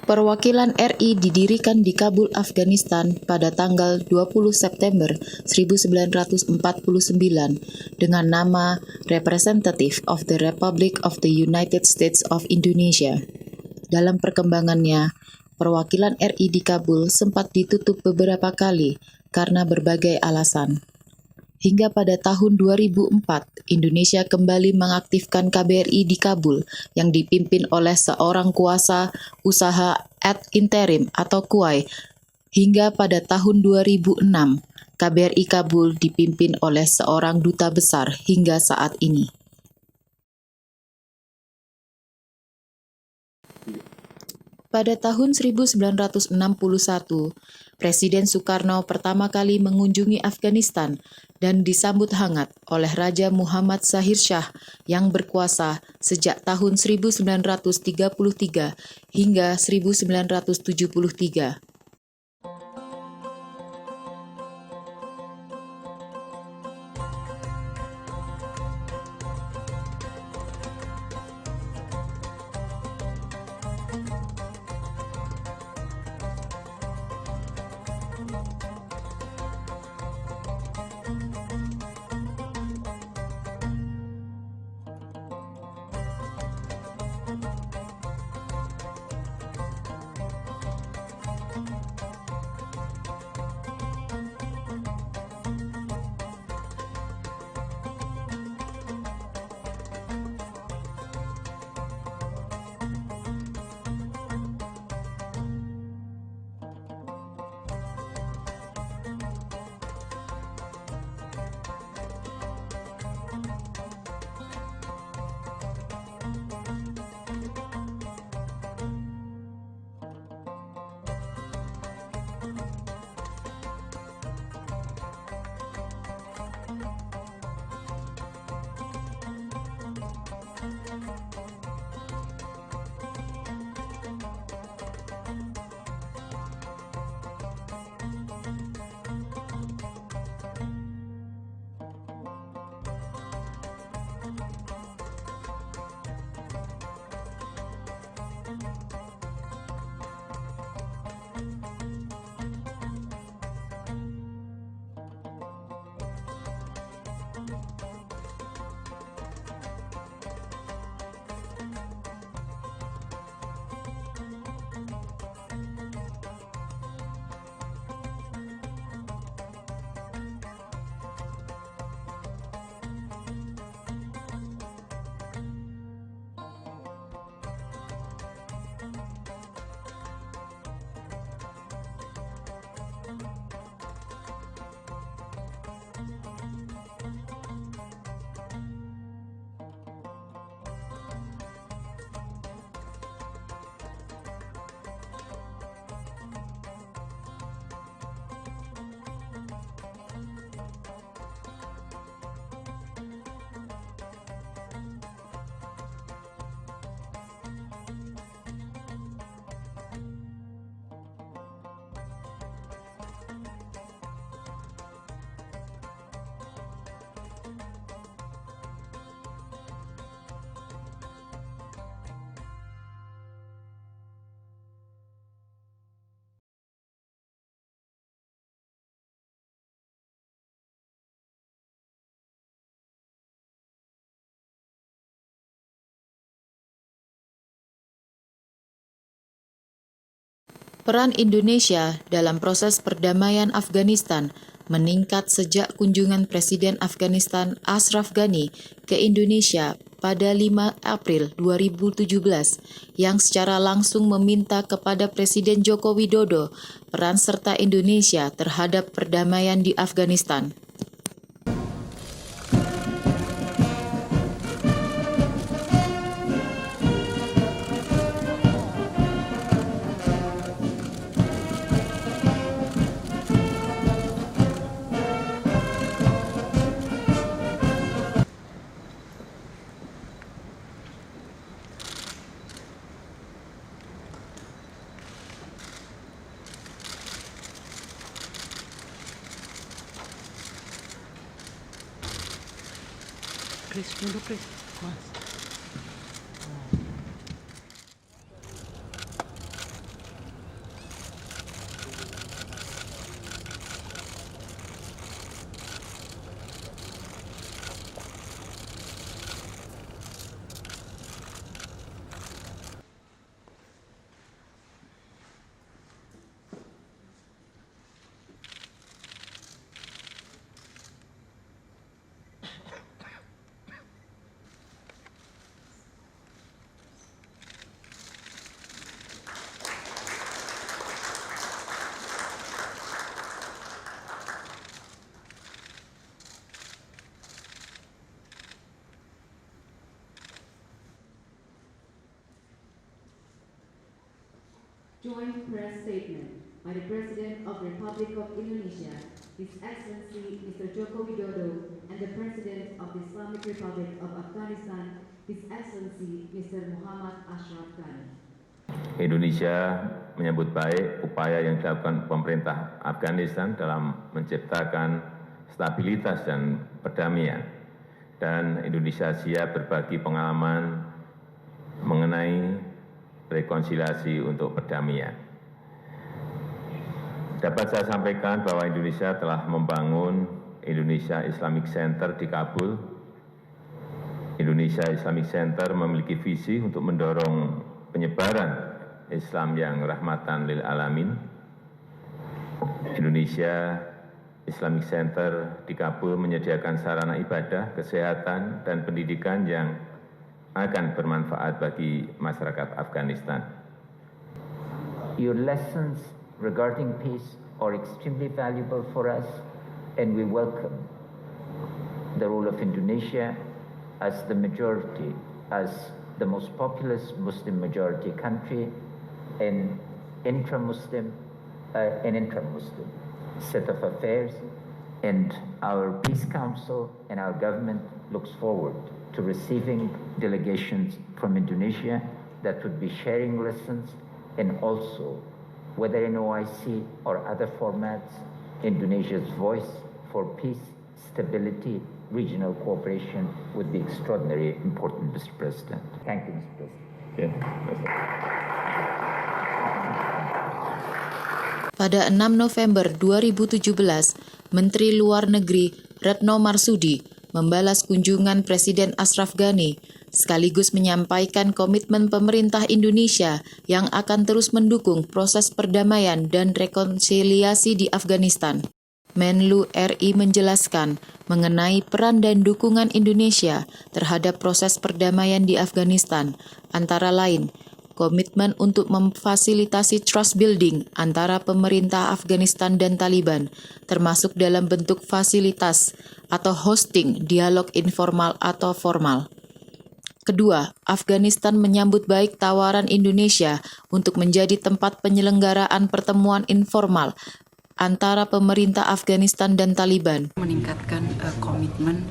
Perwakilan RI didirikan di Kabul, Afghanistan pada tanggal 20 September 1949 dengan nama Representative of the Republic of the United States of Indonesia. Dalam perkembangannya, perwakilan RI di Kabul sempat ditutup beberapa kali karena berbagai alasan. Hingga pada tahun 2004, Indonesia kembali mengaktifkan KBRI di Kabul yang dipimpin oleh seorang kuasa usaha ad interim atau KUAI. Hingga pada tahun 2006, KBRI Kabul dipimpin oleh seorang duta besar hingga saat ini. Pada tahun 1961, Presiden Soekarno pertama kali mengunjungi Afghanistan dan disambut hangat oleh Raja Muhammad Zahir Shah yang berkuasa sejak tahun 1933 hingga 1973. Peran Indonesia dalam proses perdamaian Afghanistan meningkat sejak kunjungan Presiden Afghanistan Ashraf Ghani ke Indonesia pada 5 April 2017 yang secara langsung meminta kepada Presiden Joko Widodo peran serta Indonesia terhadap perdamaian di Afghanistan. Chris, dulu Chris, Mas. Joint press statement by the President of the Republic of Indonesia, His Excellency Mr. Joko Widodo, and the President of the Islamic Republic of Afghanistan, His Excellency Mr. Muhammad Ashraf Ghani. Indonesia menyambut baik upaya yang dilakukan pemerintah Afghanistan dalam menciptakan stabilitas dan perdamaian. Dan Indonesia siap berbagi pengalaman mengenai rekonsiliasi untuk perdamaian. Dapat saya sampaikan bahwa Indonesia telah membangun Indonesia Islamic Center di Kabul. Indonesia Islamic Center memiliki visi untuk mendorong penyebaran Islam yang rahmatan lil alamin. Indonesia Islamic Center di Kabul menyediakan sarana ibadah, kesehatan, dan pendidikan yang akan bermanfaat bagi masyarakat Afghanistan. Your lessons regarding peace are extremely valuable for us, and we welcome the role of Indonesia as the majority, as the most populous Muslim majority country, an intra-Muslim set of affairs, and our Peace Council and our government looks forward to receiving delegations from Indonesia that would be sharing lessons, and also, whether in OIC or other formats, Indonesia's voice for peace, stability, regional cooperation would be extraordinarily important, Mr. President. Thank you, Mr. President. Pada 6 November 2017, Menteri Luar Negeri Retno Marsudi membalas kunjungan Presiden Ashraf Ghani, sekaligus menyampaikan komitmen pemerintah Indonesia yang akan terus mendukung proses perdamaian dan rekonsiliasi di Afghanistan. Menlu RI menjelaskan mengenai peran dan dukungan Indonesia terhadap proses perdamaian di Afghanistan, antara lain komitmen untuk memfasilitasi trust building antara pemerintah Afghanistan dan Taliban, termasuk dalam bentuk fasilitas atau hosting dialog informal atau formal. Kedua, Afghanistan menyambut baik tawaran Indonesia untuk menjadi tempat penyelenggaraan pertemuan informal antara pemerintah Afghanistan dan Taliban. Meningkatkan komitmen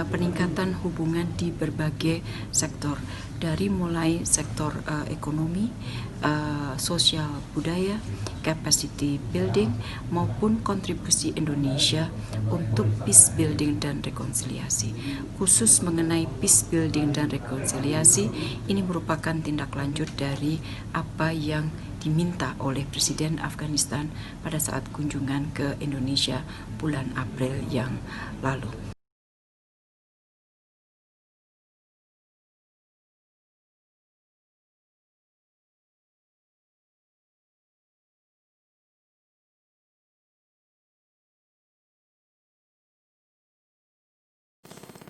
peningkatan hubungan di berbagai sektor, dari mulai sektor ekonomi, sosial budaya, capacity building, maupun kontribusi Indonesia untuk peace building dan rekonsiliasi. Khusus mengenai peace building dan rekonsiliasi, ini merupakan tindak lanjut dari apa yang diminta oleh Presiden Afghanistan pada saat kunjungan ke Indonesia bulan April yang lalu.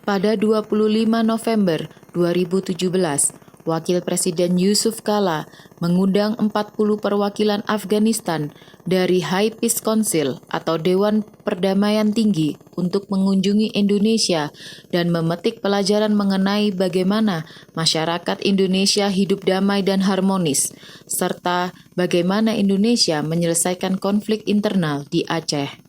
Pada 25 November 2017, Wakil Presiden Yusuf Kala mengundang 40 perwakilan Afghanistan dari High Peace Council atau Dewan Perdamaian Tinggi untuk mengunjungi Indonesia dan memetik pelajaran mengenai bagaimana masyarakat Indonesia hidup damai dan harmonis, serta bagaimana Indonesia menyelesaikan konflik internal di Aceh.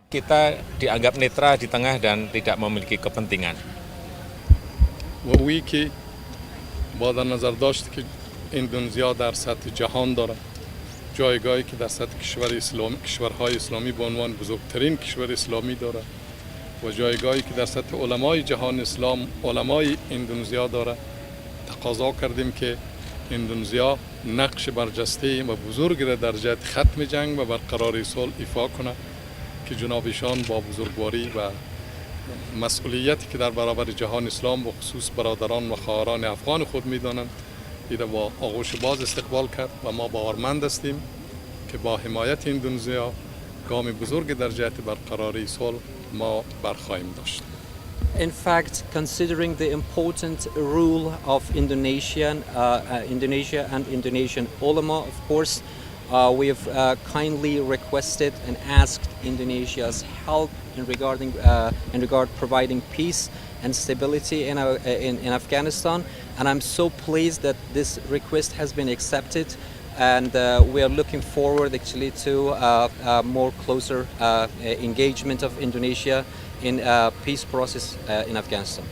Kita dianggap netral di tengah dan tidak memiliki kepentingan. و اویی که با در نظر داشت که اندونزیا در سطح جهان داره جایگاهی که در سطح کشورهای اسلامی به عنوان بزرگترین کشور اسلامی داره و جایگاهی که در سطح علمای جهان اسلام علمای اندونزیا داره، تقاضا کردیم که اندونزیا نقش برجسته و بزرگ را در جهت ختم جنگ و برقراری صلح ایفا کنه که جنابشان با بزرگواری و مسئولیتی که در برابر جهان اسلام و خصوص برادران و خواهران افغان خود می‌دانند ایده با آغوش باز استقبال کرد و ما باورمند هستیم که با حمایت اندونزیا گام بزرگ در جهت برقراری صلح ما برخواهیم داشت. In fact, considering the important role of Indonesia and Indonesian ulama, of course, we've kindly requested and asked Indonesia's help in regard providing peace and stability in Afghanistan, and I'm so pleased that this request has been accepted, and we are looking forward actually to more closer engagement of Indonesia in peace process in Afghanistan.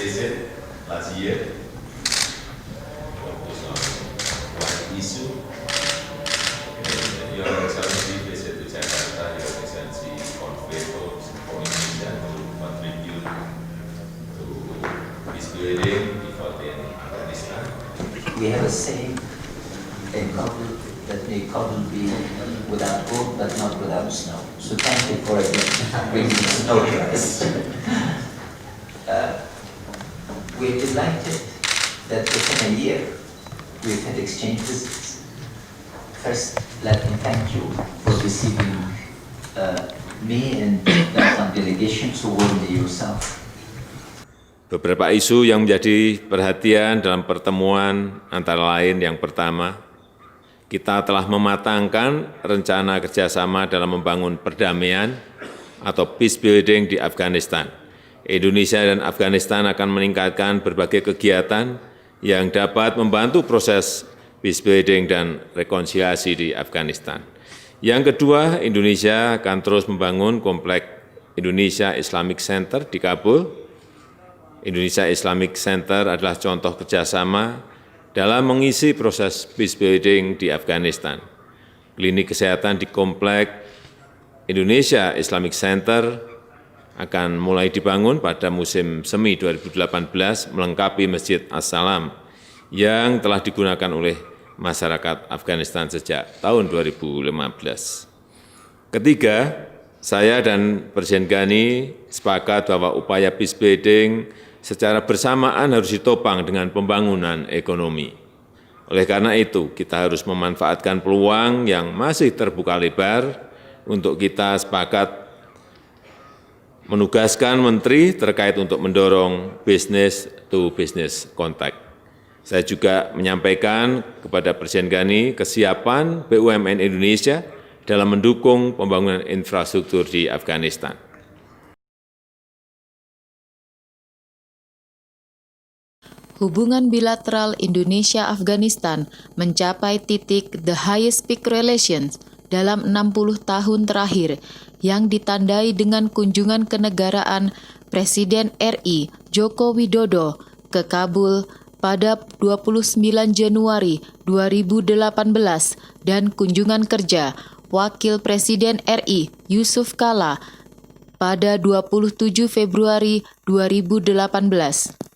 visit last year, focus on one issue. Your Excellency visit to Jakarta, Your Excellency conveyed for Indonesia to contribute to peace building effort in Afghanistan. We have a saying in Kabul that may Kabul be without hope but not without snow. So thank you for bringing snow to us. We're delighted that within a year we've had exchange visits. First, let me thank you for receiving me and some delegation, so warmly yourself. Beberapa isu yang menjadi perhatian dalam pertemuan antara lain yang pertama, kita telah mematangkan rencana kerjasama dalam membangun perdamaian atau peace building di Afghanistan. Indonesia dan Afghanistan akan meningkatkan berbagai kegiatan yang dapat membantu proses peace building dan rekonsiliasi di Afghanistan. Yang kedua, Indonesia akan terus membangun komplek Indonesia Islamic Center di Kabul. Indonesia Islamic Center adalah contoh kerjasama dalam mengisi proses peace building di Afghanistan. Klinik kesehatan di komplek Indonesia Islamic Center akan mulai dibangun pada musim semi 2018 melengkapi Masjid As-Salam yang telah digunakan oleh masyarakat Afghanistan sejak tahun 2015. Ketiga, saya dan Presiden Ghani sepakat bahwa upaya peace building secara bersamaan harus ditopang dengan pembangunan ekonomi. Oleh karena itu, kita harus memanfaatkan peluang yang masih terbuka lebar untuk kita sepakat menugaskan menteri terkait untuk mendorong business to business contact. Saya juga menyampaikan kepada Presiden Ghani kesiapan BUMN Indonesia dalam mendukung pembangunan infrastruktur di Afghanistan. Hubungan bilateral Indonesia-Afghanistan mencapai titik the highest peak relations dalam 60 tahun terakhir yang ditandai dengan kunjungan kenegaraan Presiden RI Joko Widodo ke Kabul pada 29 Januari 2018 dan kunjungan kerja Wakil Presiden RI Yusuf Kala pada 27 Februari 2018.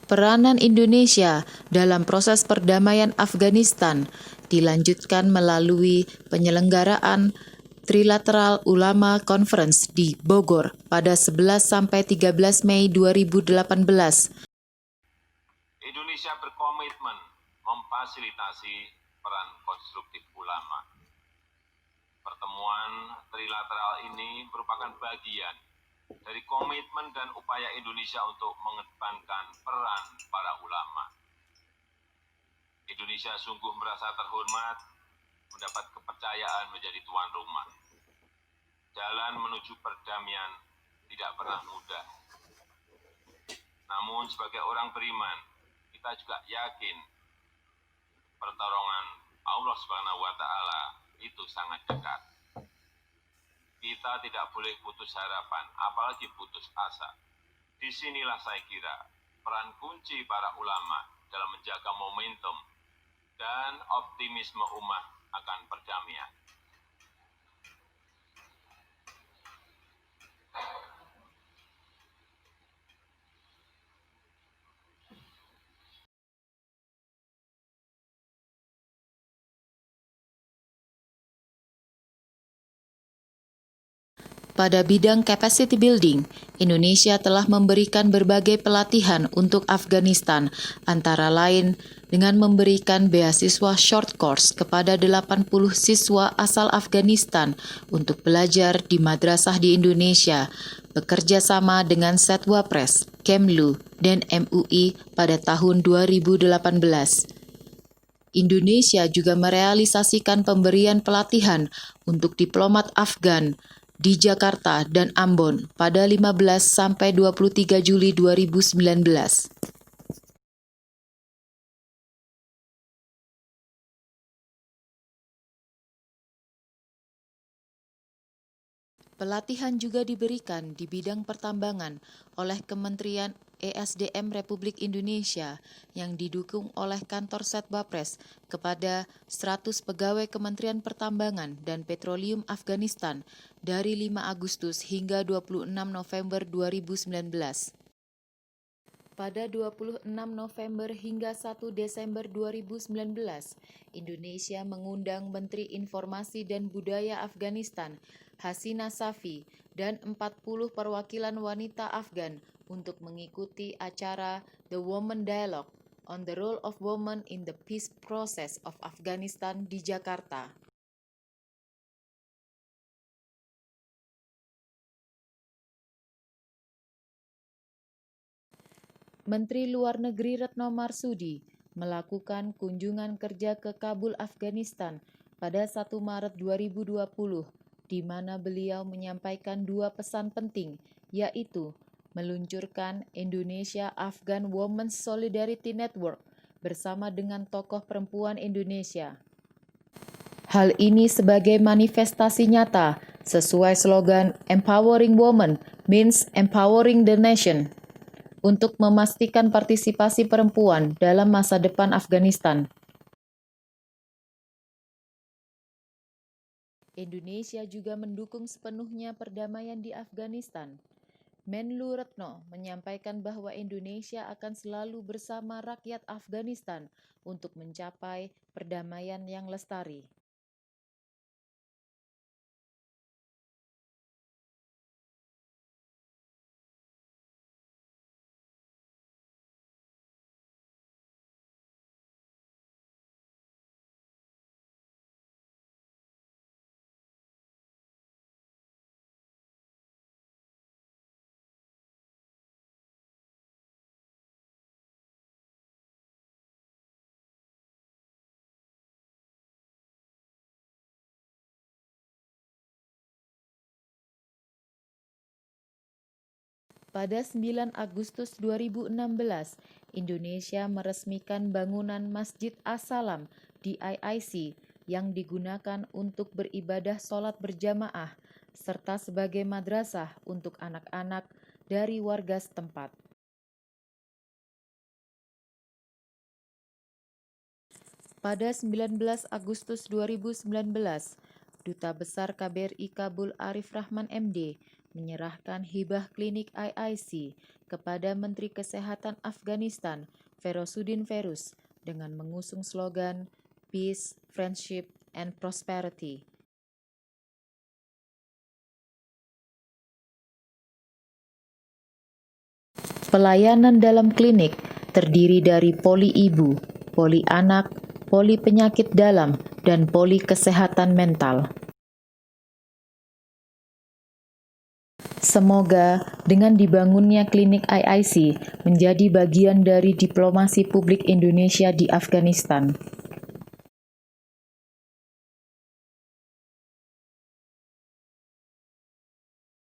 Peranan Indonesia dalam proses perdamaian Afghanistan dilanjutkan melalui penyelenggaraan Trilateral Ulama Conference di Bogor pada 11-13 Mei 2018. Indonesia berkomitmen memfasilitasi peran konstruktif ulama. Pertemuan trilateral ini merupakan bagian dari komitmen dan upaya Indonesia untuk mengedepankan peran para ulama. Indonesia sungguh merasa terhormat mendapat kepercayaan menjadi tuan rumah. Jalan menuju perdamaian tidak pernah mudah. Namun sebagai orang beriman, kita juga yakin pertolongan Allah Subhanahu wa taala itu sangat dekat. Kita tidak boleh putus harapan, apalagi putus asa. Disinilah saya kira peran kunci para ulama dalam menjaga momentum dan optimisme umat akan perdamaian. Pada bidang capacity building, Indonesia telah memberikan berbagai pelatihan untuk Afghanistan, antara lain dengan memberikan beasiswa short course kepada 80 siswa asal Afghanistan untuk belajar di madrasah di Indonesia, bekerja sama dengan Setwapres, Kemlu, dan MUI pada tahun 2018. Indonesia juga merealisasikan pemberian pelatihan untuk diplomat Afgan di Jakarta dan Ambon pada 15-23 Juli 2019. Pelatihan juga diberikan di bidang pertambangan oleh Kementerian ESDM Republik Indonesia yang didukung oleh kantor Setwapres kepada 100 pegawai Kementerian Pertambangan dan Petroleum Afghanistan dari 5 Agustus hingga 26 November 2019. Pada 26 November hingga 1 Desember 2019, Indonesia mengundang Menteri Informasi dan Budaya Afghanistan, Hasina Safi, dan 40 perwakilan wanita Afgan untuk mengikuti acara The Women Dialogue on the Role of Women in the Peace Process of Afghanistan di Jakarta. Menteri Luar Negeri Retno Marsudi melakukan kunjungan kerja ke Kabul, Afghanistan pada 1 Maret 2020, di mana beliau menyampaikan 2 pesan penting, yaitu meluncurkan Indonesia Afghan Women's Solidarity Network bersama dengan tokoh perempuan Indonesia. Hal ini sebagai manifestasi nyata sesuai slogan Empowering Women means Empowering the Nation, untuk memastikan partisipasi perempuan dalam masa depan Afghanistan. Indonesia juga mendukung sepenuhnya perdamaian di Afghanistan. Menlu Retno menyampaikan bahwa Indonesia akan selalu bersama rakyat Afghanistan untuk mencapai perdamaian yang lestari. Pada 9 Agustus 2016, Indonesia meresmikan bangunan Masjid As-Salam di IIC yang digunakan untuk beribadah sholat berjamaah serta sebagai madrasah untuk anak-anak dari warga setempat. Pada 19 Agustus 2019, Duta Besar KBRI Kabul Arif Rahman MD menyerahkan hibah klinik IIC kepada Menteri Kesehatan Afghanistan Ferozuddin Ferus dengan mengusung slogan Peace, Friendship, and Prosperity. Pelayanan dalam klinik terdiri dari poli ibu, poli anak, poli penyakit dalam, dan poli kesehatan mental. Semoga dengan dibangunnya klinik IIC menjadi bagian dari diplomasi publik Indonesia di Afghanistan.